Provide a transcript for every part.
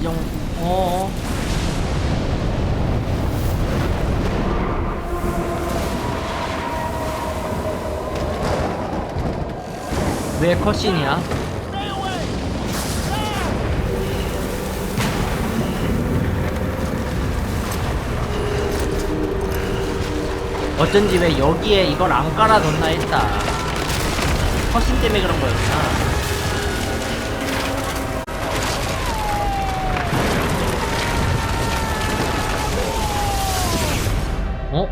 정도. 어. 왜 컷신이야? 어쩐지 왜 여기에 이걸 안 깔아뒀나 했다. 컷신 때문에 그런 거였구나. 어?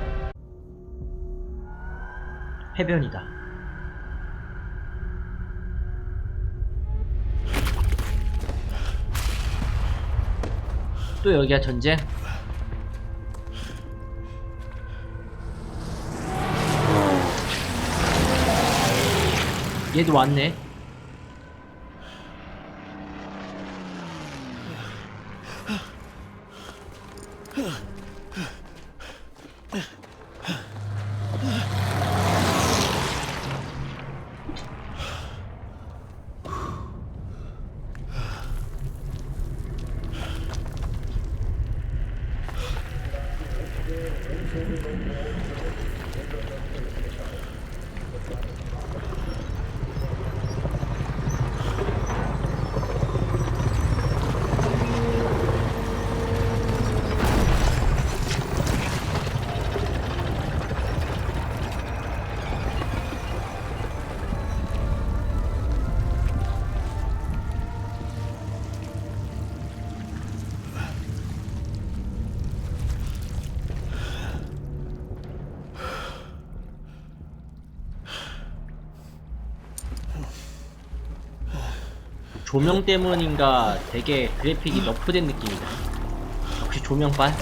해변이다. 또 여기야 전쟁? 얘도 왔네. 조명 때문인가 되게 그래픽이 너프된 느낌이다. 역시 조명빨?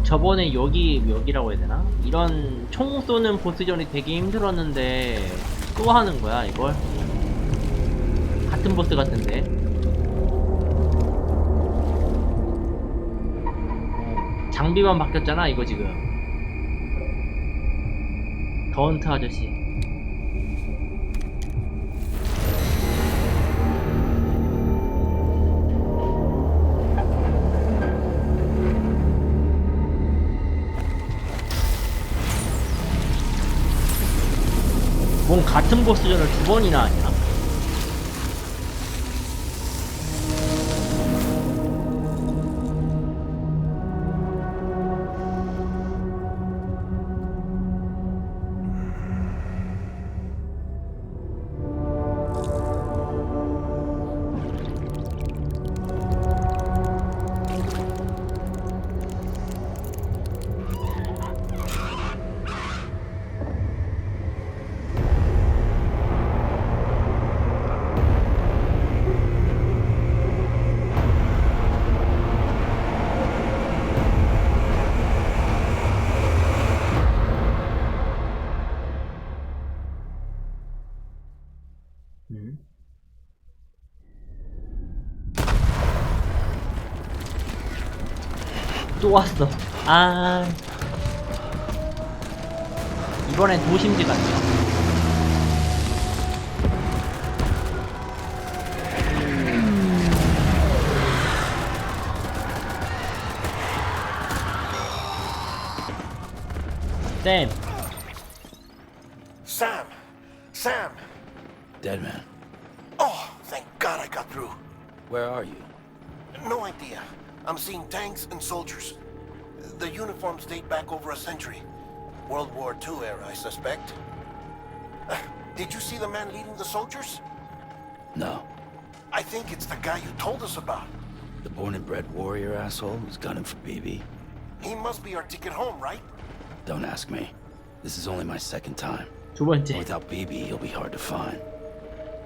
저번에 여기라고 해야 되나? 이런 총 쏘는 보스전이 되게 힘들었는데 또 하는 거야 이걸? 같은 보스 같은데? 장비만 바뀌었잖아 이거 지금. 더헌트 아저씨. 뭔 같은 보스전을 두 번이나 하냐? 또 왔어. 아. 이번엔 도심지 같네요. 쌤. Sam! Dead man. Oh, thank God I got through. Where are you? No idea. I'm seeing tanks and soldiers. The uniforms date back over a century. World War II era, I suspect. Did you see the man leading the soldiers? No. I think it's the guy you told us about. The born and bred warrior asshole who's gunning for BB? He must be our ticket home, right? Don't ask me. This is only my second time. 두 번째. Without BB, he'll be hard to find.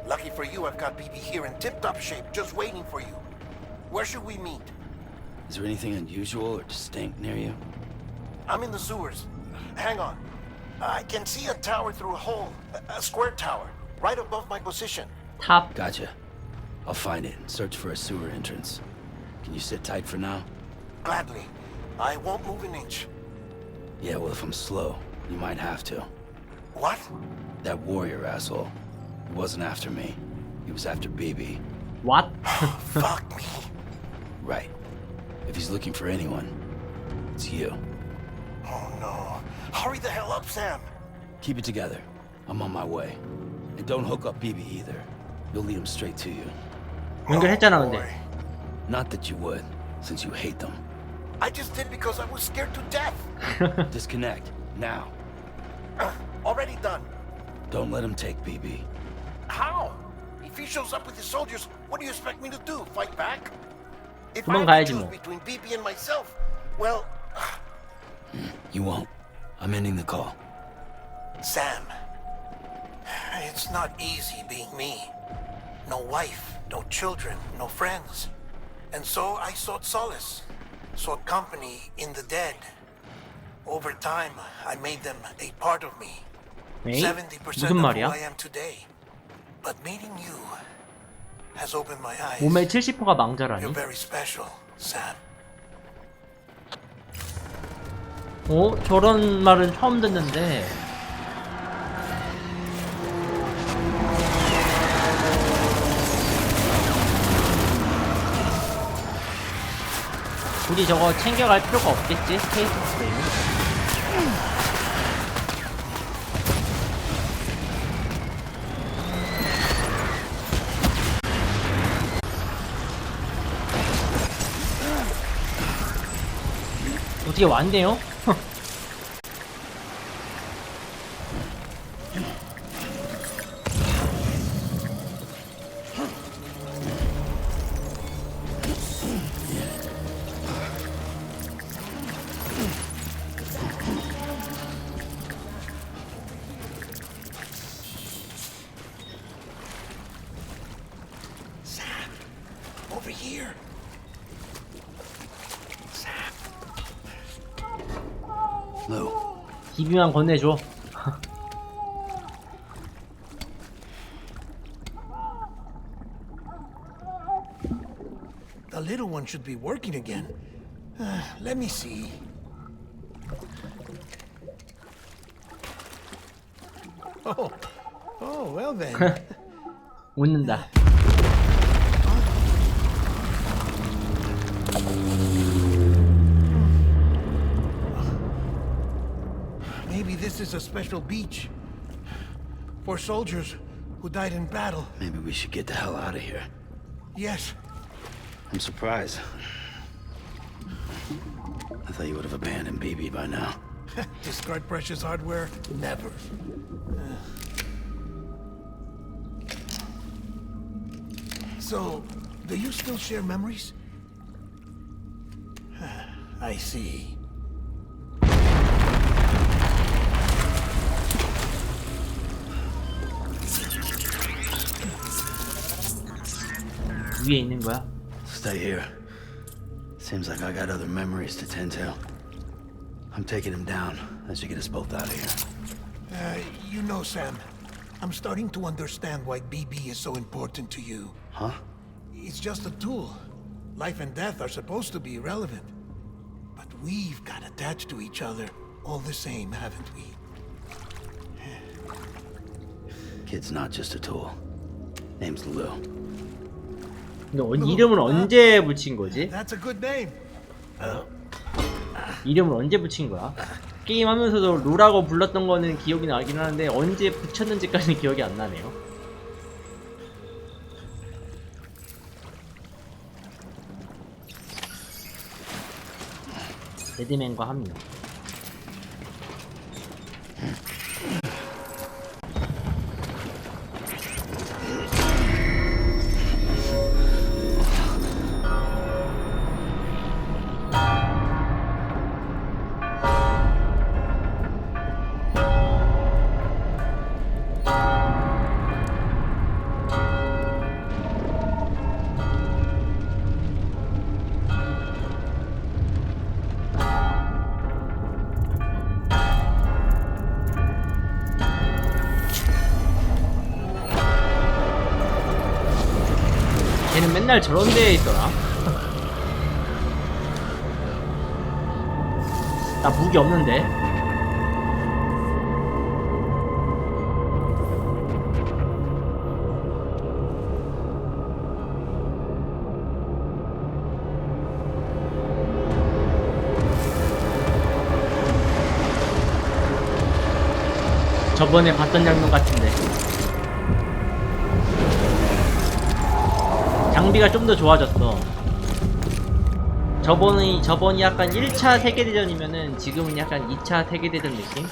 Lucky for you, I've got BB here in tip-top shape, just waiting for you. Where should we meet? Is there anything unusual or distinct near you? I'm in the sewers. Hang on. I can see a tower through a hole. A square tower, right above my position. 탑. Gotcha. I'll find it and search for a sewer entrance. Can you sit tight for now? Gladly. I won't move an inch. Yeah, well, if I'm slow, you might have to. What? That warrior asshole. He wasn't after me. He was after BB. What? Fuck me. Right. If he's looking for anyone, it's you. Oh no. Hurry the hell up, Sam. Keep it together. I'm on my way. And don't hook up BB either. You'll lead him straight to you. 연결했잖아 Oh, 근데. boy. Not that you would, since you hate them. I just did because I was scared to death. Disconnect, now. Already done. Don't let him take BB. How? If he shows up with his soldiers, what do you expect me to do? Fight back? If I have 도망가야지 to choose 뭐. between BB and myself, well, You won't. I'm ending the call. Sam, it's not easy being me. No wife, no children, no friends. And so I sought solace, sought company in the dead. Over time, I made them a part of me. 에이? 70% 무슨 of who 말이야? I am today. But meeting you has opened my eyes. 몸의 70%가 You're 망자라니? very special, Sam. 어? 저런 말은 처음 듣는데. 굳이 저거 챙겨갈 필요가 없겠지? 스페이스 프레임. 어떻게 왔네요? Sam, over here. Sam. Lou, DB만 건네줘. The little one should be working again. Let me see. Oh, well then. 웃는다. Maybe this is a special beach for soldiers who died in battle. maybe we should get the hell out of here. Yes, I'm surprised. I thought you would have abandoned BB by now. discard precious hardware? Never. So, do you still share memories? I see. 위에 있는 거야? Stay here. Seems like I got other memories to tend to. I'm taking him down. That should get us both out of here. You know, Sam, I'm starting to understand why BB is so important to you. Huh? It's just a tool. Life and death are supposed to be irrelevant. But we've got attached to each other all the same, haven't we? Kid's not just a tool. Name's Lou. 근데 이름을 언제 붙인 거지? That's a good name. 이름을 언제 붙인 거야? 게임 하면서도 루라고 불렀던 거는 기억이 나긴 하는데 언제 붙였는지까지는 기억이 안 나네요. 레드맨과 합류. 걔는 맨날 저런 데에 있더라. 나 무기 없는데. 저번에 봤던 장면 같은데. 장비가 좀 더 좋아졌어. 저번이 약간 1차 세계대전이면은 지금은 약간 2차 세계대전 느낌?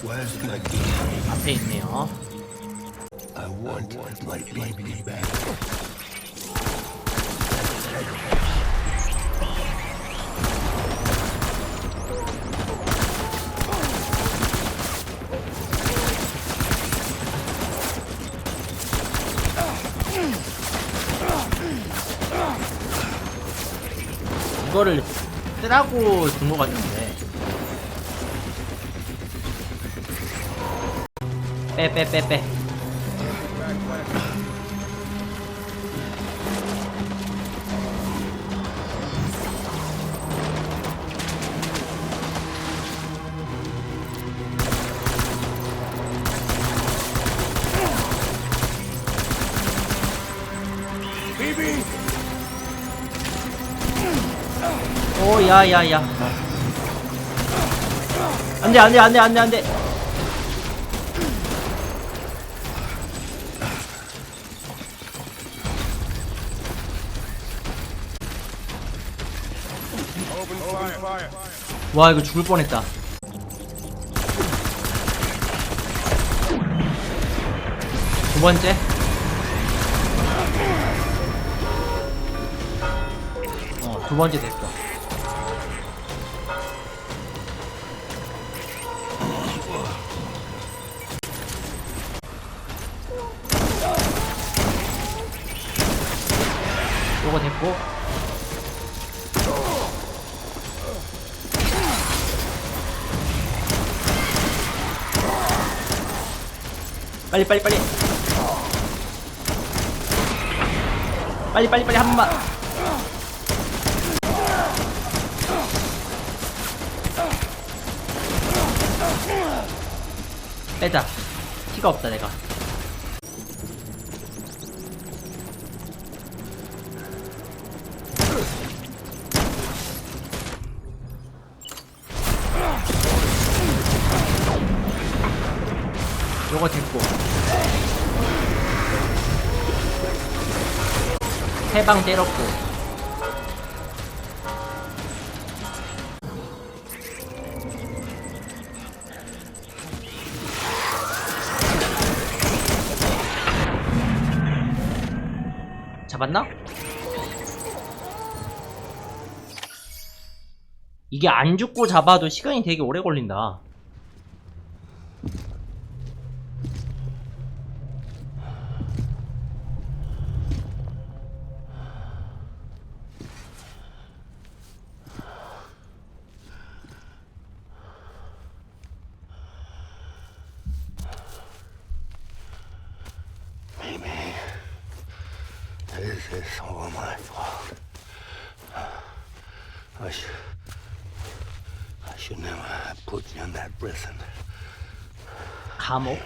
Where's my kid? 앞에 있네요. I want my baby back. 이거를 쓰라고 준 것 같은데. 빼. 오, 야야야. 안돼. 와, 이거 죽을 뻔했다. 두 번째. 두 번째 됐어. 요거 됐고. 빨리 한 번만. 빼자. 피가 없다 내가. 요거 됐고. 세 방 때렸고. 잡았나? 이게 안 죽고 잡아도 시간이 되게 오래 걸린다. This is all my fault. I should never have put you in that prison. 감옥?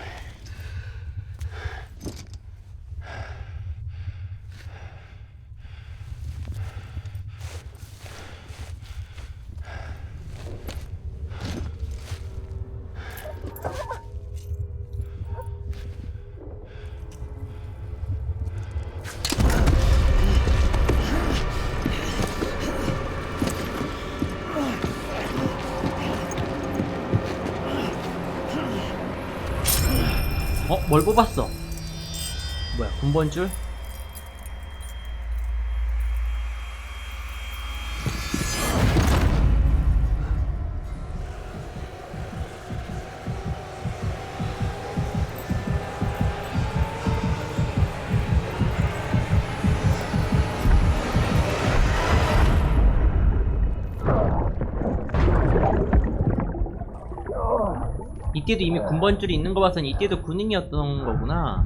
뭘 뽑았어? 뭐야, 군번줄? 이때도 이미 군번줄이 있는 거 봐서는 이때도 군인이었던 거구나.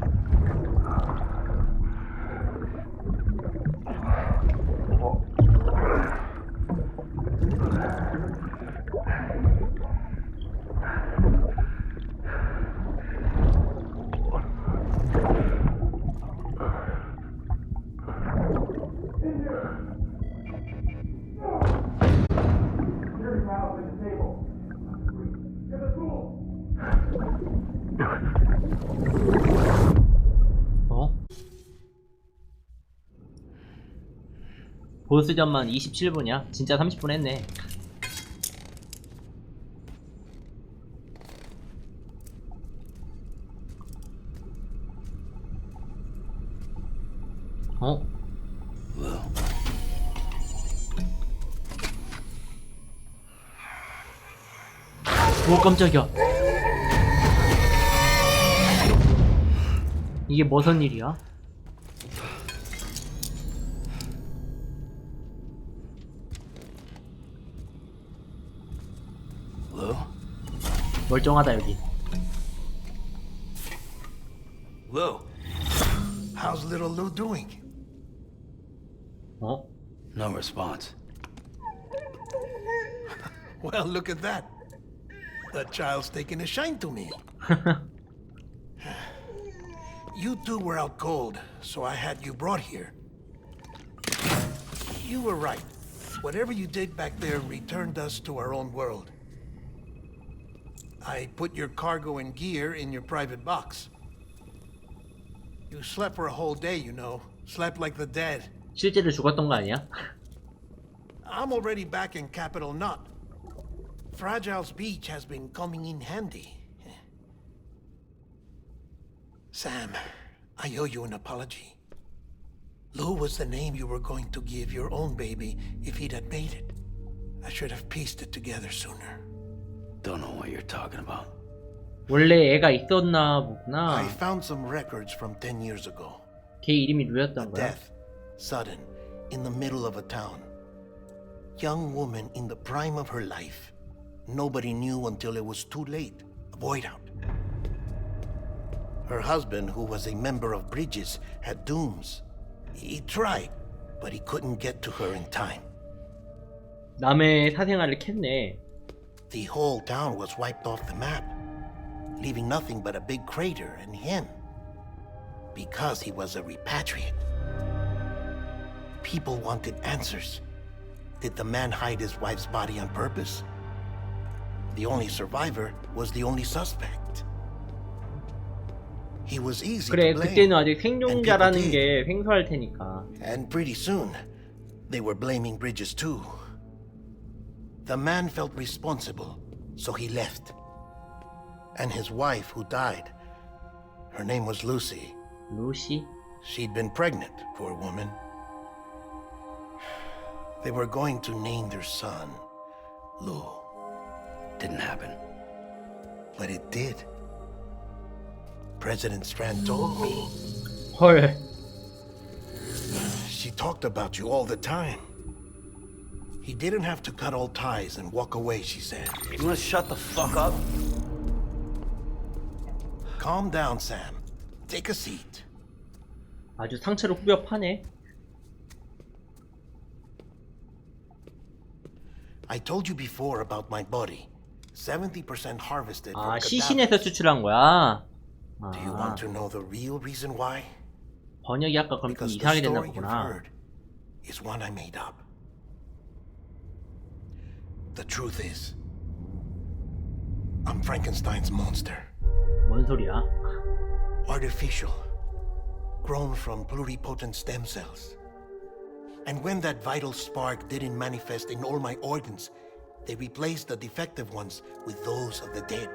보스전만 27분이야? 진짜 30분 했네. 어? 오, 깜짝이야. 이게 무슨 일이야? 멀쩡하다 여기. Lou, how's little Lou doing? 어? No response. Well, look at that. The child's taking a shine to me. You two were out cold, so I had you brought here. You were right. Whatever you did back there returned us to our own world. I put your cargo and gear in your private box. You slept for a whole day, you know. Slept like the dead. 실제로 죽었던 거 아니야? I'm already back in Capital Knot. Fragile's beach has been coming in handy. Sam, I owe you an apology. Lou was the name you were going to give your own baby if he'd had made it. I should have pieced it together sooner. Don't know what you're talking about. 원래 애가 있었나 I 보구나. found some records from 10 years ago. 걔 이름이 A 루였던 거야? death, sudden, in the middle of a town. Young woman in the prime of her life. Nobody knew until it was too late. A void out. Her husband, who was a member of Bridges, had dooms. He tried, but he couldn't get to her in time. 남의 사생활을 캤네. The whole town was wiped off the map, leaving nothing but a big crater and him. Because he was a repatriate. People wanted answers. Did the man hide his wife's body on purpose? The only survivor was the only suspect. He was easy 그래, to blame. 그때는 아직 and people 생존자라는 did. 게 생소할 테니까. And pretty soon, they were blaming Bridges too. The man felt responsible, so he left. And his wife, who died, her name was Lucy. 루시? She'd been pregnant, poor woman. They were going to name their son Lou. Didn't happen. But it did. President Strand told me. 헐. She talked about you all the time. He didn't have to cut all ties and walk away, she said. You wanna shut the fuck up? Calm down, Sam. Take a seat. 아주 상처를 후벼 파네. I told you before about my body. 70% harvested from 아, cadavers. 시신에서 추출한 거야? Do you 아, want to know the real reason why? 번역이 아까 그럼 좀 Because the 이상하게 됐나 story you've 보구나. heard is one I made up. The truth is, I'm Frankenstein's monster. 뭔 소리야? Artificial. Grown from pluripotent stem cells. And when that vital spark didn't manifest in all my organs, they replaced the defective ones with those of the dead.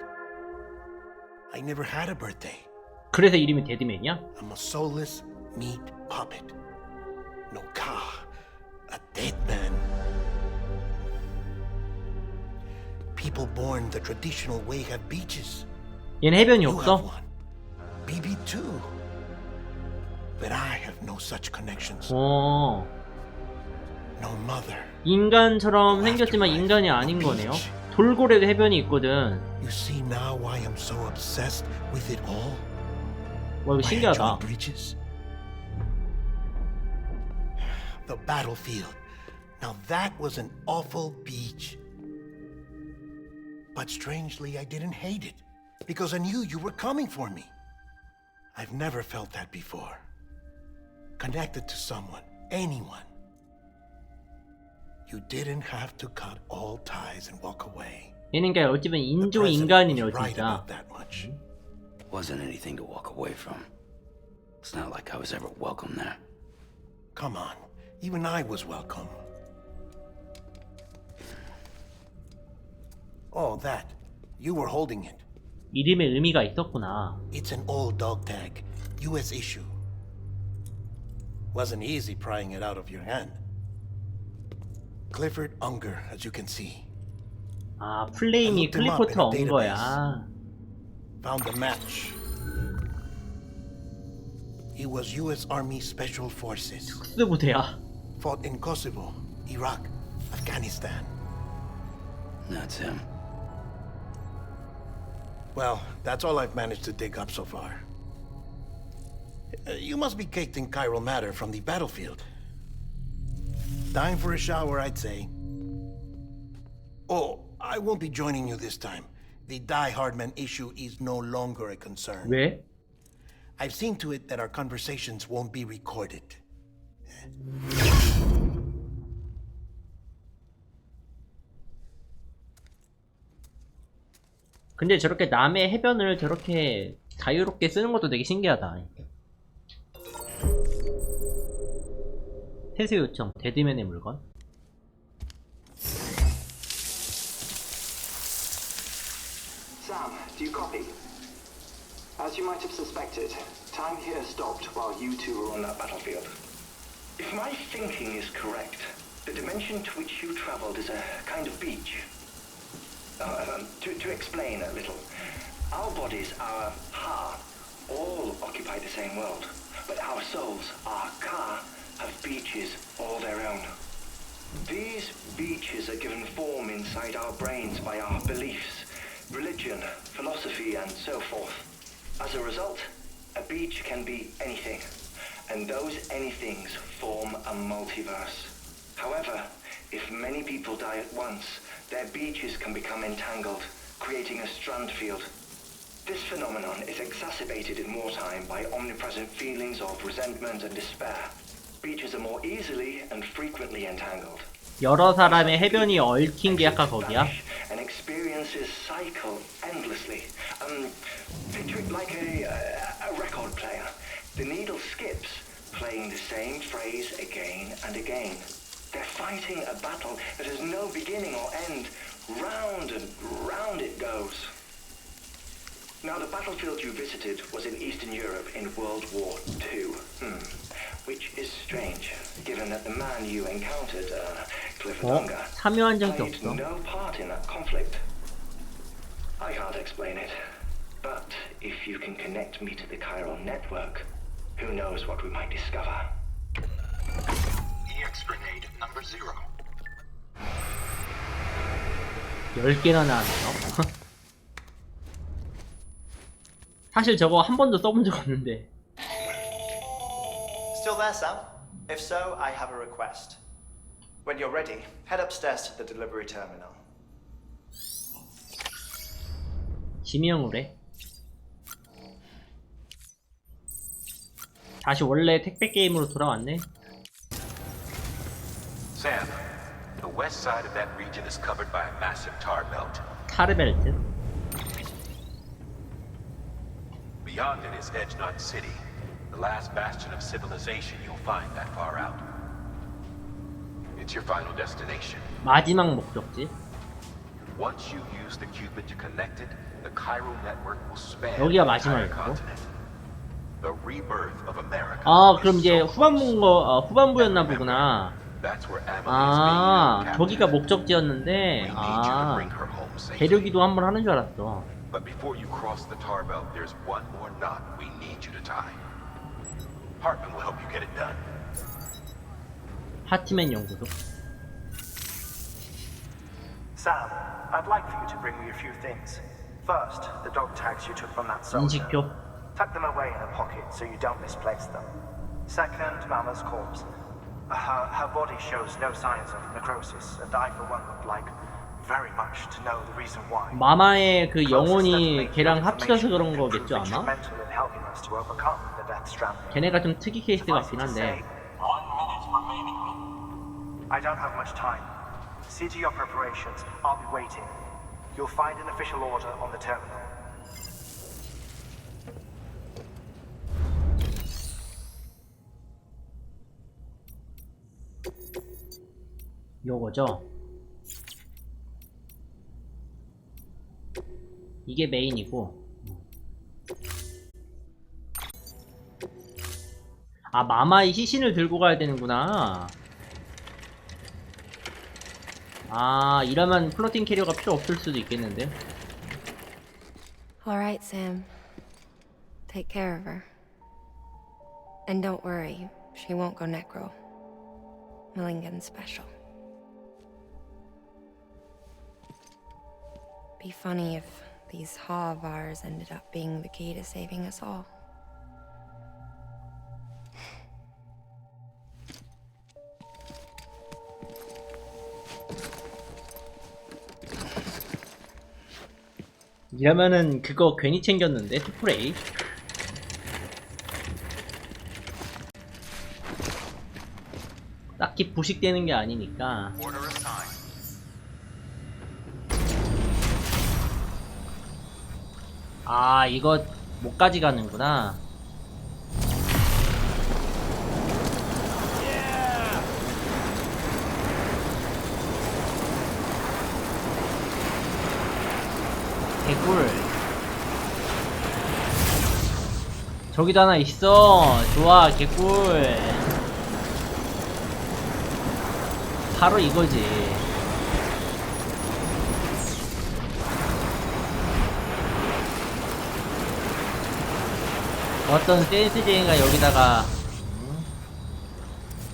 I never had a birthday. 그래서 이름이 데드맨이야? I'm a soulless meat puppet. No car. A dead man. People born the traditional way have beaches. 얘는 해변이 You have 없어? one. BB too. But I have no such connections. 어, No mother. 인간처럼 생겼지만 인간이 아닌 거네요. 돌고래도 해변이 있거든. You see now why I'm so obsessed with it all? 와, 이거 Why I 신기하다. joined breaches? The battlefield. Now that was an awful beach. But strangely, I didn't hate it. Because I knew you were coming for me. I've never felt that before. Connected to someone, anyone. You didn't have to cut all ties and walk away. 얘는 그러니까 어찌보면 The 인조 president 인간이네요, was right 진짜. about that much. Wasn't anything to walk away from. It's not like I was ever welcome there. Come on, even I was welcome. Oh, that. You were holding it. 이름에 의미가 있었구나. It's an old dog tag, US issue. Wasn't easy prying it out of your hand. Clifford Unger, as you can see. 아, 플레임이 클리포트 온 거야. Found the match. He was US Army Special Forces. 특수부대야. Fought in Kosovo, Iraq, Afghanistan. That's him. Well, that's all I've managed to dig up so far. You must be caked in chiral matter from the battlefield. Time for a shower, I'd say. Oh, I won't be joining you this time. The Die Hardman issue is no longer a concern. 왜? I've seen to it that our conversations won't be recorded. 근데 저렇게 남의 해변을 저렇게 자유롭게 쓰는 것도 되게 신기하다. 태세 요청, 데드맨의 물건. Sam, do you copy? As you might have suspected, time here stopped while you two were on that battlefield. If my thinking is correct, the dimension to which you traveled is a kind of beach. To explain a little, our bodies, our ha, all occupy the same world, but our souls, our ka, have beaches all their own. These beaches are given form inside our brains by our beliefs, religion, philosophy, and so forth. As a result, a beach can be anything, and those anythings form a multiverse. However, if many people die at once, their beaches can become entangled, creating a strand field. This phenomenon is exacerbated in wartime by omnipresent feelings of resentment and despair. Beaches are more easily and frequently entangled. 여러 사람의 해변이 얽힌 게 아까 거기야? And experiences cycle endlessly. Picture it like a record player. The needle skips, playing the same phrase again and again. They're fighting a battle that has no beginning or end. Round and round it goes. Now, the battlefield you visited was in Eastern Europe in World War II. Which is strange, given that the man you encountered, Clifford Unger, 참여한 적이 played 없어. no part in that conflict. I can't explain it, but if you can connect me to the chiral network, who knows what we might discover. EX grenade number 0. 10개나 나왔네요. 사실 저거 한 번도 써본 적 없는데. Still there, Sam? If so, I have a request. When you're ready, head upstairs to the delivery terminal. 지명으래. 다시 원래 택배 게임으로 돌아왔네. Sam, the west side of that region is covered by a massive tar belt. 타르벨트. Beyond it is Edgenut City, the last bastion of civilization you'll find that far out. It's your final destination. 마지막 목적지. Once you use the Cupid to connect it, the chiral network will span the 여기가 entire 마지막이고. continent. The rebirth of America. 아, 그럼 is 이제 so 후반부인 거, 후반부였나 보구나. That's where Emily is being 아, held 저기가 captive. 목적지였는데, We need you to 아, bring her home safely. 데려기도 한번 하는 줄 알았어. But before you cross the tar belt, there's one more knot we need you to tie. Hartman will help you get it done. 하트맨 연구소. Sam, I'd like for you to bring me a few things. First, the dog tags you took from that soldier. 인식표. Tuck them away in a pocket so you don't misplace them. Second, Mama's corpse. Her body shows no signs of necrosis, and I, for one, would like very much to know the reason why. 마마의 그 영혼이 걔랑 합쳐서 그런 거겠죠, 아마? 걔네가 좀 특이 케이스 같긴 한데. I don't have much time. See to your preparations. I'll be waiting. You'll find an official order on the terminal. 요거죠. 이게 메인이고. 아, 마마의 시신을 들고 가야 되는구나. 아, 이러면 플로팅 캐리어가 필요 없을 수도 있겠는데. Alright, Sam. Take care of her. And don't worry, she won't go necro. Millingan's special. Be funny if these Ha of ours ended up being the key to saving us all. 이러면은 그거 괜히 챙겼는데, 투프레이. 딱히 부식되는 게 아니니까. 아, 이거 못 가져가는구나. 개꿀. 저기도 하나 있어. 좋아, 개꿀. 바로 이거지. 어떤 센스쟁이가 여기다가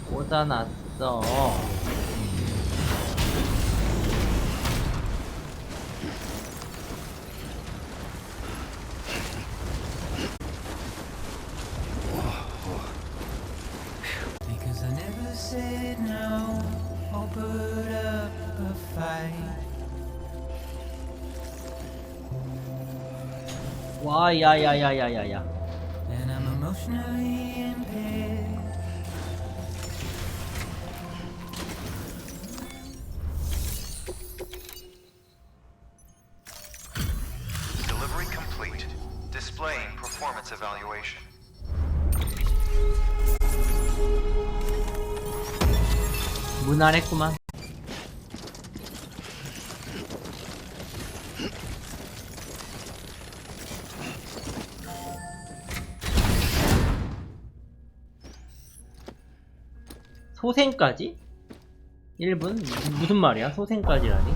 꽂아놨어. Because I never said no or put up a fight. 와, 야야야야야야. And I'm emotionally impaired. Delivery complete. Displaying performance evaluation. 무난했구만. 소생까지? 1분? 무슨 말이야? 소생까지라니?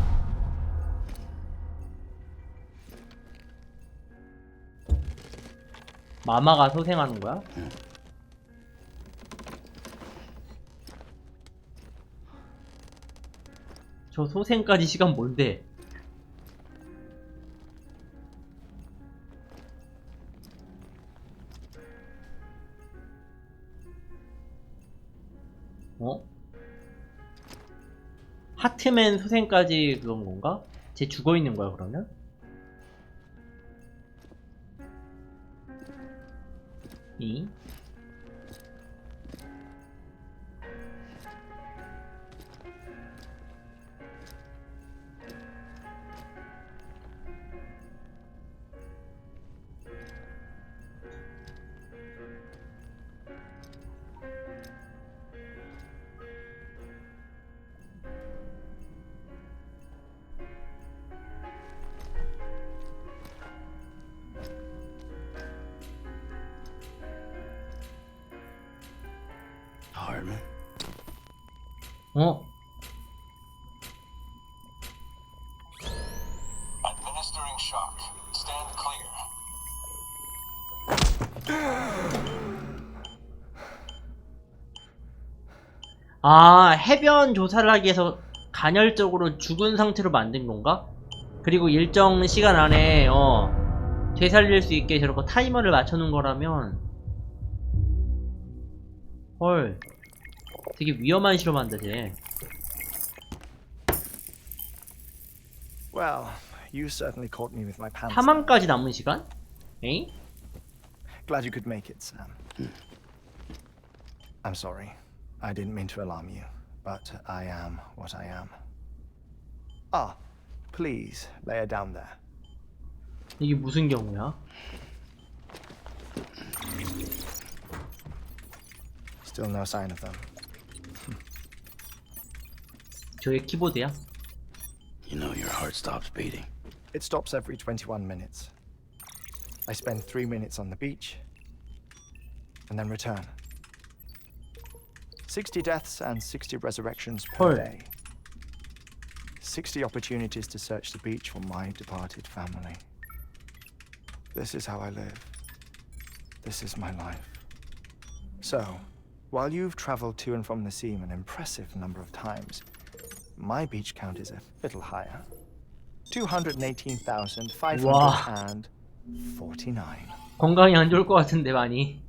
마마가 소생하는 거야? 저 소생까지 시간 뭔데? 어? 하트맨 소생까지 그런 건가? 쟤 죽어 있는 거야 그러면? 이? Hardman. 어? Administering shock. Stand clear. 아, 해변 조사를 하기 위해서 간헐적으로 죽은 상태로 만든 건가? 그리고 일정 시간 안에 되살릴 수 있게 저렇게 타이머를 맞춰놓은 거라면 헐, 되게 위험한 실험한다 쟤. Well, you certainly caught me with my pants. 사망까지 남은 시간? 에이? Glad you could make it, Sam. I'm sorry. I didn't mean to alarm you, but I am what I am. Ah, please lay her down there. 이게 무슨 경우야? Still no sign of them. 저게 키보드야? You know your heart stops beating. It stops every 21 minutes. I spend 3 minutes on the beach, and then return. 60 deaths and 60 resurrections per 헐. day. 60 opportunities to search the beach for my departed family. This is how I live. This is my life. So, while you've traveled to and from the sea an impressive number of times, my beach count is a little higher. 218,549. 건강이 안 좋을 것 같은데 많이.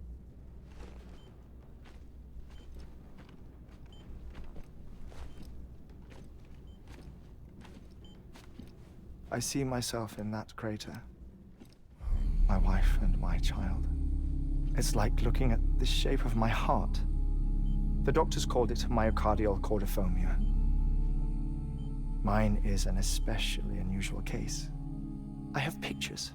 I see myself in that crater. My wife and my child. It's like looking at the shape of my heart. The doctors called it myocardial cordiformia. Mine is an especially unusual case. I have pictures.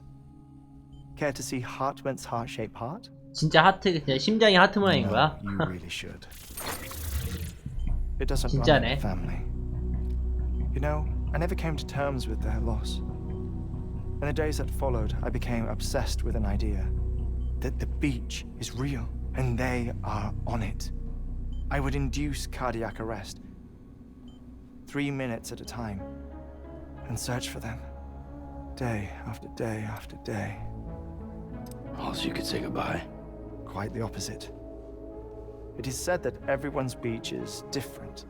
Care to see Hartman's heart-shaped heart? 진짜 하트, 그냥 심장이 하트 모양인 No, 거야? you really should. It doesn't run in 진짜네. the family. You know, I never came to terms with their loss. In the days that followed, I became obsessed with an idea that the beach is real and they are on it. I would induce cardiac arrest, 3 minutes at a time, and search for them, day after day after day. Oh, so you could say goodbye. Quite the opposite. It is said that everyone's beach is different.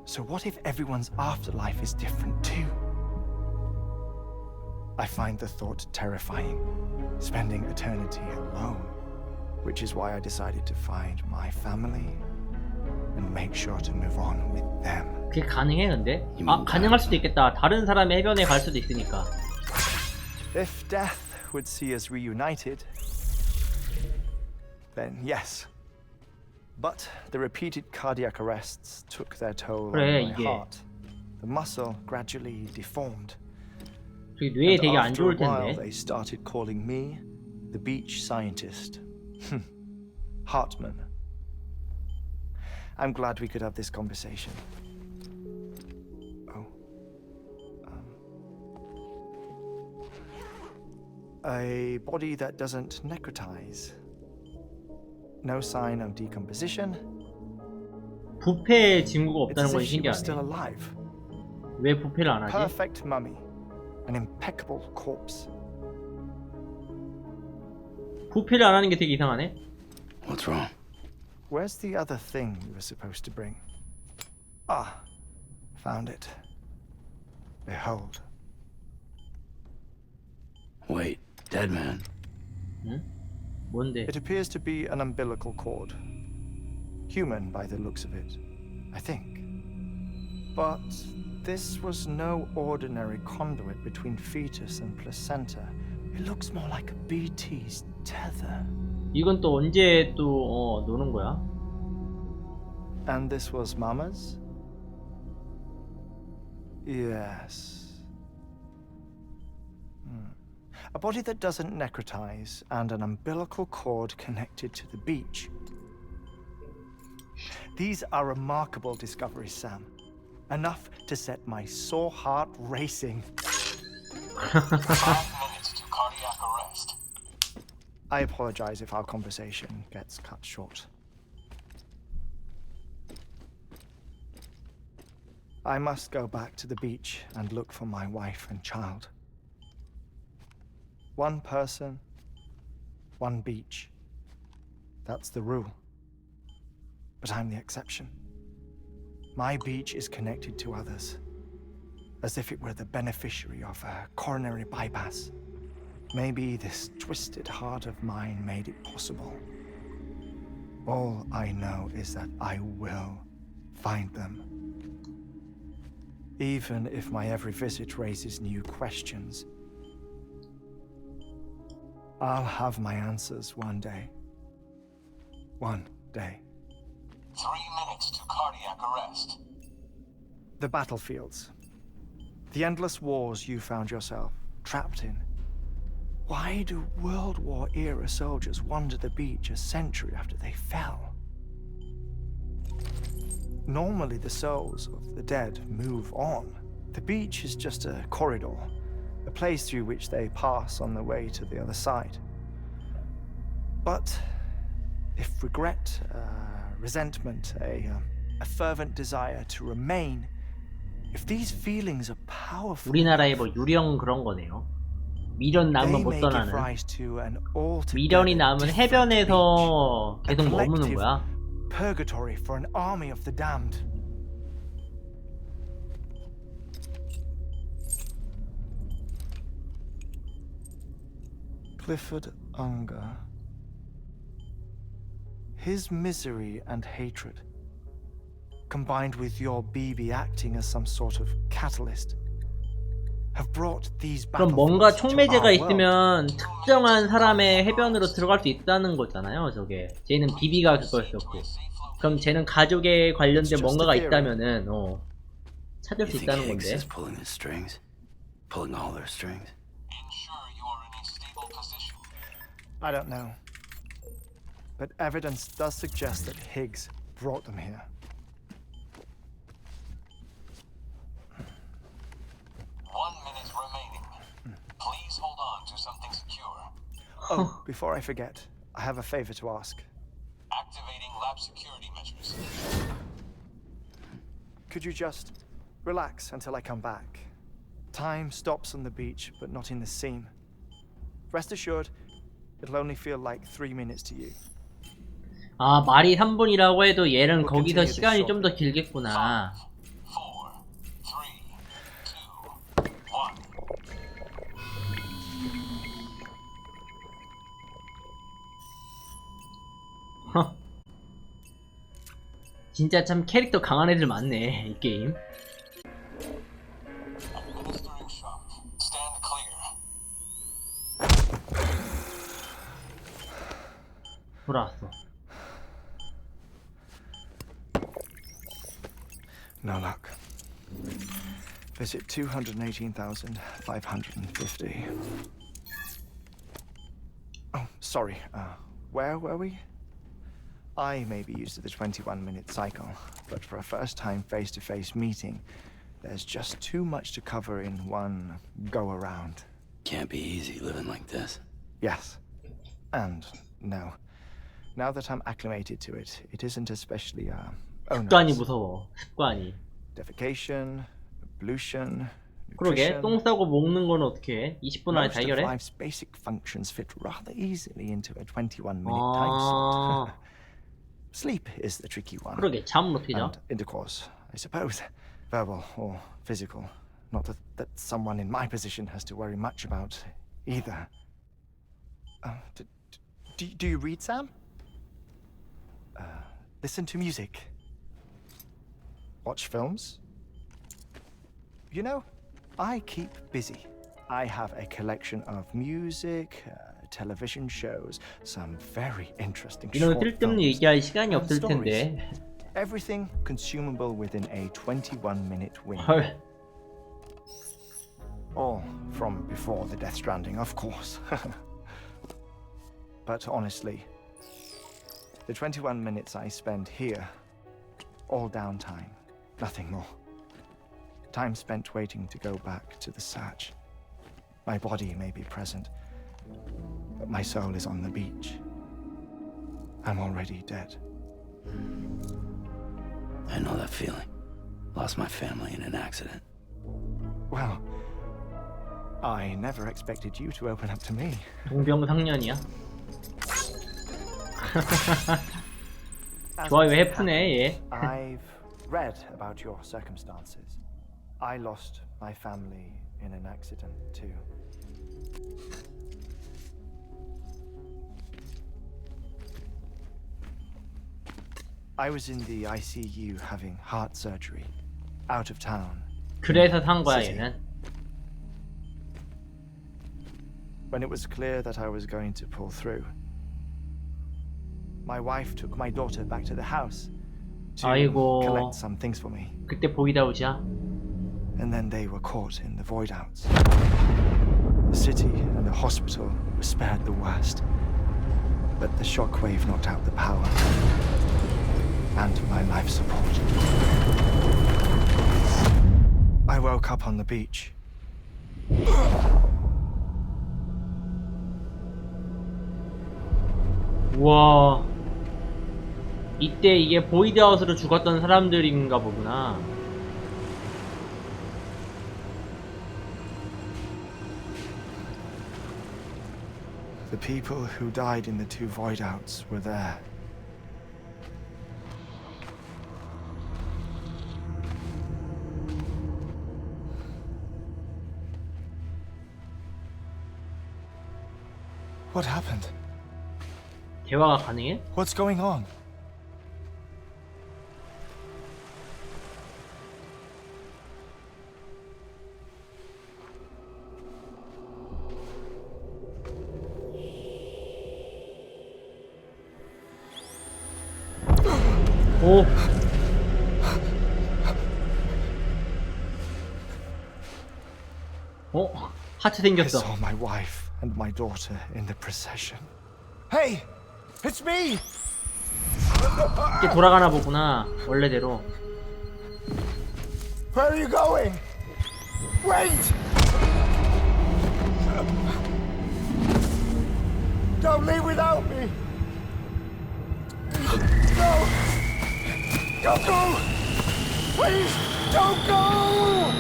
So what if everyone's afterlife is different too? I find the thought terrifying, spending eternity alone, which is why I decided to find my family and make sure to move on with them. 그게 가능해 근데? 아, 가능할 수도 있겠다. 다른 사람의 해변에 갈 수도 있으니까. If death would see us reunited, then yes. But the repeated cardiac arrests took their toll 그래, on my 이게. heart. The muscle gradually deformed. 저기 뇌에 되게 안 After a 좋을 while, 텐데. they started calling me the beach scientist. Hartman. I'm glad we could have this conversation. Oh. A body that doesn't necrotize. No sign of decomposition. 부패 징후가 It's 없다는 as 건 if she was still 신기하네. alive. 왜 부패를 안 하지? Perfect mummy. An impeccable corpse. 부패를 안 하는 게 되게 이상하네. What's wrong? Where's the other thing you were supposed to bring? Ah, found it. Behold. Wait, dead man. 응? 뭔데? It appears to be an umbilical cord. Human by the looks of it, I think. But this was no ordinary conduit between fetus and placenta. It looks more like a BT's tether. 이건 또 언제 또 노는 거야? And this was Mama's? Yes. A body that doesn't necrotize and an umbilical cord connected to the beach. These are remarkable discoveries, Sam. Enough to set my sore heart racing. 5 minutes to cardiac arrest. I apologize if our conversation gets cut short. I must go back to the beach and look for my wife and child. One person, one beach. That's the rule. But I'm the exception. My beach is connected to others, as if it were the beneficiary of a coronary bypass. Maybe this twisted heart of mine made it possible. All I know is that I will find them. Even if my every visit raises new questions, I'll have my answers one day. One day. 3 minutes to cardiac arrest. The battlefields. The endless wars you found yourself trapped in. Why do World War era soldiers wander the beach a century after they fell? Normally the souls of the dead move on. The beach is just a corridor, a place through which they pass on the way to the other side. But if regret, resentment, a fervent desire to remain, if these feelings are powerful, 우리나라의 뭐 유령 그런 거네요. 미련 they 남으면 못 may give 떠나는. rise to an altogether 미련이 남은 different 해변에서 beach. 계속 A 머무는 collective 거야. purgatory for an army of the damned. Clifford Unger. His misery and hatred, combined with your BB acting as some sort of catalyst, have brought these 그럼 뭔가 battlefields to 촉매제가 our world. 있으면 특정한 사람의 해변으로 들어갈 수 있다는 거잖아요. 저게 쟤는 비비가 그거였었고, 그럼 쟤는 가족에 관련된 뭔가가 있다면은 찾을 수 You think 있다는 Higgs 건데. is pulling his strings? Pulling all their strings? Ensure you are in a stable position. I don't know. But evidence does suggest that Higgs brought them here. 1 minute remaining. Please hold on to something secure. Oh, before I forget, I have a favor to ask. Activating lab security measures. Could you just relax until I come back? Time stops on the beach, but not in the scene. Rest assured, it'll only feel like 3 minutes to you. 아, 말이 3분이라고 해도 얘는 We'll 거기서 continue this 시간이 좀 더 shortly. 길겠구나. 4, 3, 2, 1. 허. 진짜 참 캐릭터 강한 애들 많네, 이 게임. Administering shock. Stand clear. 돌아왔어. No luck. Visit 218,550. Oh, sorry. Where were we? I may be used to the 21-minute cycle, but for a first-time face-to-face meeting, there's just too much to cover in one go-around. Can't be easy living like this. Yes. And no. Now that I'm acclimated to it, it isn't especially, 습관이 onerous. 무서워. 습관이. Defecation, pollution, 그러게, nutrition. 똥 싸고 먹는 건 어떻게 해? 20분 안에 Most 다 of 해결해? life's basic functions fit rather easily into a 21-minute 아. time slot. Sleep is the tricky one. 그러게, 잠은 어떻게 자? And intercourse, I suppose. Verbal or physical. Not that someone in my position has to worry much about either. Do you read, Sam? Listen to music. Watch films? You know, I keep busy. I have a collection of music, television shows, some very interesting 이런 short 쓸데없는 films, 얘기할 시간이 and 없을 stories. 텐데. Everything consumable within a 21-minute window. 헐. All from before the Death Stranding, of course. But honestly, the 21 minutes I spend here, all downtime, nothing more. Time spent waiting to go back to the Satch. My body may be present, but my soul is on the beach. I'm already dead. I know that feeling. Lost my family in an accident. Well, I never expected you to open up to me. 동병상련이야. 좋아요, 해프네 얘. I've read about your circumstances. I lost my family in an accident too. I was in the ICU having heart surgery, out of town. 그래서 산 거야 얘는. When it was clear that I was going to pull through, my wife took my daughter back to the house to 아이고. collect some things for me. 그때 보이다우지야. And then they were caught in the void outs. The city and the hospital were spared the worst, but the shockwave knocked out the power and my life support. I woke up on the beach. 우와. 이때 이게 보이드아웃으로 죽었던 사람들인가 보구나. The people who died in the two void outs were there. What happened? 대화가 가능해? What's going on? 오. 하트 I 생겼어. saw my wife and my daughter in the procession. Hey! It's me! 이제 돌아가나 보구나. 원래대로. Where are you going? Wait! Don't leave without me! No! Don't go! Please, don't go!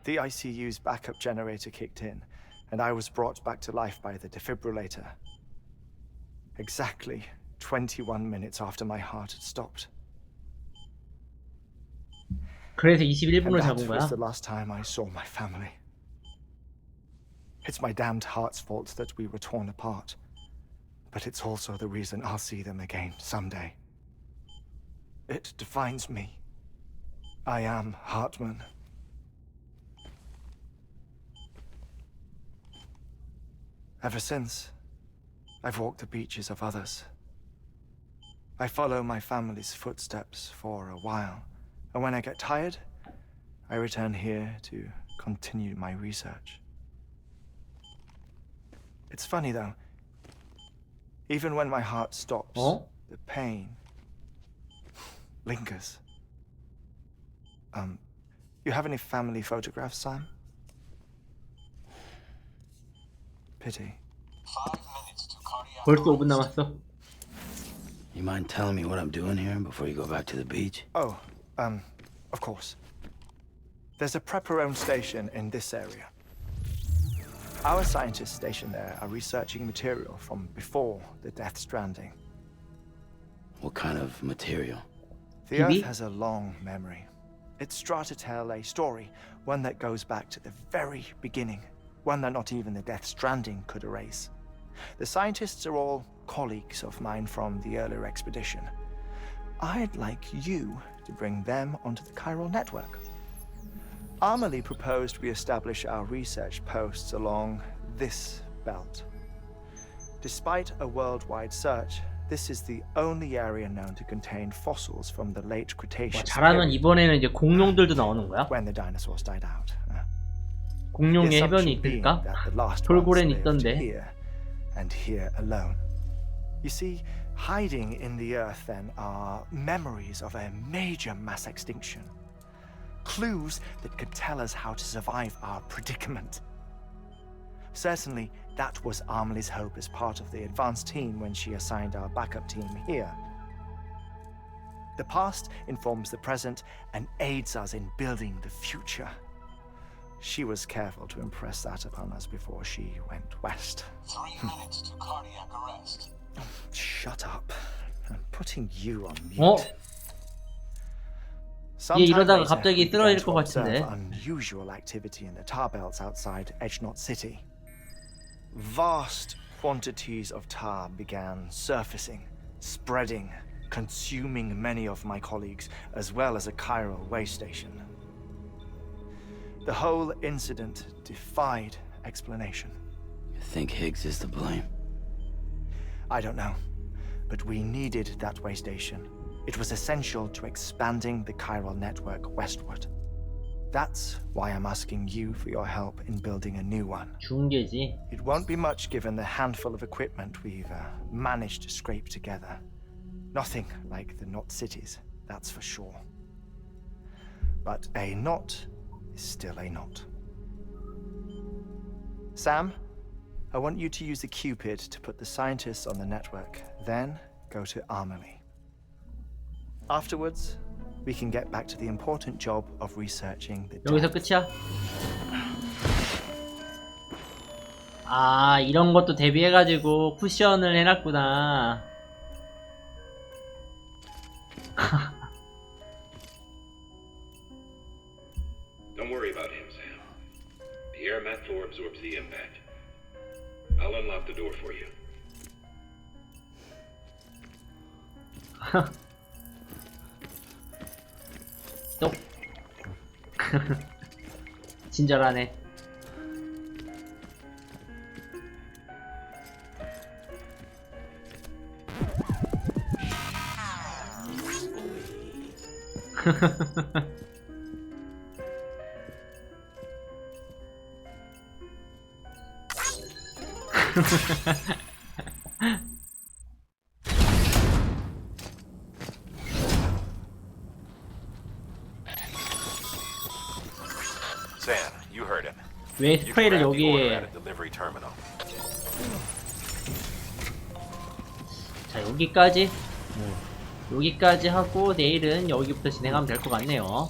The ICU's backup generator kicked in, and I was brought back to life by the defibrillator. Exactly 21 minutes after my heart had stopped. 그래서 And 21분을 that 잡은 거야. was the last time I saw my family. It's my damned heart's fault that we were torn apart. But it's also the reason I'll see them again someday. It defines me. I am Hartman. Ever since, I've walked the beaches of others. I follow my family's footsteps for a while, and when I get tired, I return here to continue my research. It's funny though, even when my heart stops, the pain lingers. You have any family photographs, Sam? Pity. 5 minutes to cardiac 벌써 5분 남았어. You mind telling me what I'm doing here before you go back to the beach? Oh, of course. There's a Prepperone station in this area. Our scientists stationed there are researching material from before the Death Stranding. What kind of material? The TV? Earth has a long memory. It's trying to tell a story, one that goes back to the very beginning, one that not even the Death Stranding could erase. The scientists are all colleagues of mine from the earlier expedition. I'd like you to bring them onto the chiral network. Amelie proposed we establish our research posts along this belt. Despite a worldwide search, this is the only area known to contain fossils from the late Cretaceous 잘하면 period, 이번에는 이제 공룡들도 나오는 거야? when the dinosaurs died out. 공룡의 The 해변이 assumption being 있을까? that the last 돌고래는 ones lived 있던데. here and here alone. You see, hiding in the earth then are memories of a major mass extinction. Clues that could tell us how to survive our predicament. Certainly, that was Amelie's hope as part of the advanced team when she assigned our backup team here. The past informs the present and aids us in building the future. She was careful to impress that upon us before she went west. 3 minutes to cardiac arrest. Shut up. I'm putting you on mute. 어? Sometime 이러다가 later, 갑자기 we began 쓰러질 to 것 observe 같은데. unusual activity in the tar belts outside Edgenot City. Vast quantities of tar began surfacing, spreading, consuming many of my colleagues, as well as a chiral way station. The whole incident defied explanation. You think Higgs is to blame? I don't know, but we needed that way station. It was essential to expanding the chiral network westward. That's why I'm asking you for your help in building a new one. 중계지. It won't be much given the handful of equipment we've managed to scrape together. Nothing like the knot cities, that's for sure. But a knot is still a knot. Sam, I want you to use the Cupid to put the scientists on the network, then go to Amelie. Afterwards, we can get back to the important job of researching the 여기서 depth. 끝이야? 아, 이런 것도 대비해가지고 쿠션을 해놨구나. Don't worry about him, Sam. The air mat floor absorbs the impact. I'll unlock the door for you. 똑. 친절하네. Sam, you heard him. 왜 You can 스프레이를 grab the order 여기에. at a delivery terminal. 자, 여기까지. 여기까지 하고 내일은 여기부터 진행하면 될 것 같네요.